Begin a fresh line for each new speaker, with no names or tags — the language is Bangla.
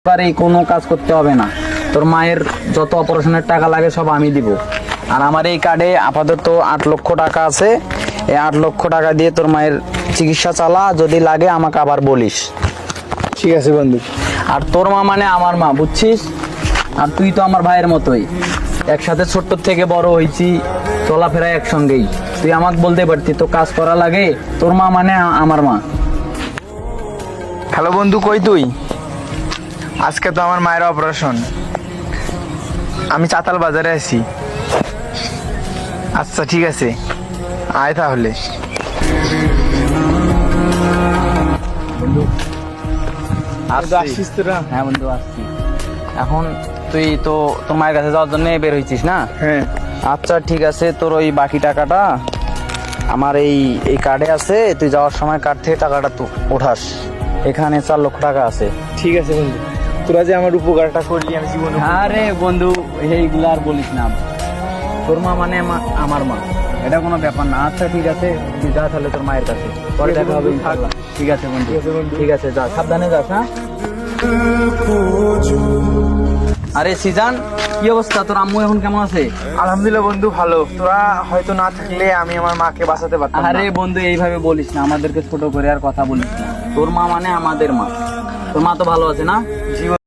এই কোনো কাজ করতে হবে না, তোর মায়ের যত অপারেশনের টাকা লাগে সব আমি দিব। আর আমার এই কার্ডে আপাতত 8 লক্ষ টাকা আছে, এই 8 লক্ষ টাকা দিয়ে তোর মায়ের চিকিৎসা চালা, যদি লাগে আমাকে আবার বলিস।
ঠিক আছে বন্ধু।
আর তোর মা মানে আমার মা, বুঝছিস? আর তুই তো আমার ভাইয়ের মতোই, একসাথে ছোট্ট থেকে বড় হয়েছি, চলাফেরা একসঙ্গেই। তুই আমাকে বলতে পারতি তো কাজ করা লাগে, তোর মা মানে আমার মা।
হ্যালো বন্ধু, কই তুই? আজকে তো আমার মায়ের অপারেশন, আমি চাতাল বাজারে আছি। আচ্ছা ঠিক আছে, আয় তাহলে। আসছিস তোরা?
হ্যাঁ বন্ধু, আসছি। এখন তুই তো তোর মায়ের কাছে যাওয়ার জন্য বের হয়েছিস না?
হ্যাঁ।
আচ্ছা ঠিক আছে, তোর ওই বাকি টাকাটা আমার এই কার্ডে আছে, তুই যাওয়ার সময় কার্ড থেকে টাকাটা ওঠাস। এখানে 4 লক্ষ টাকা আছে।
ঠিক আছে বন্ধু, তোরা যে আমার উপকারটা করলি আমি জীবনে।
আরে বন্ধু, এইগুলো আর বলিস না, তোর মা মানে আমার মা, এটা কোনো ব্যাপার না। আচ্ছা ঠিক আছে, তুই যা তাহলে তোর মায়ের কাছে, পরে দেখা হবে ইনশাআল্লাহ। ঠিক আছে বন্ধু, ঠিক আছে, যা, সাবধানে যাস। হ্যাঁ। আরে সিজান, কি অবস্থা? তোর আম্মু এখন কেমন আছে?
আলহামদুলিল্লাহ বন্ধু, ভালো। তোরা হয়তো না থাকলে আমি আমার মাকে বাঁচাতে পারতাম না।
আরে বন্ধু, এইভাবে বলিস না, আমাদেরকে ছোট করে আর কথা বলিস না। তোর মা মানে আমাদের মা, তোর মা তো ভালো আছে না?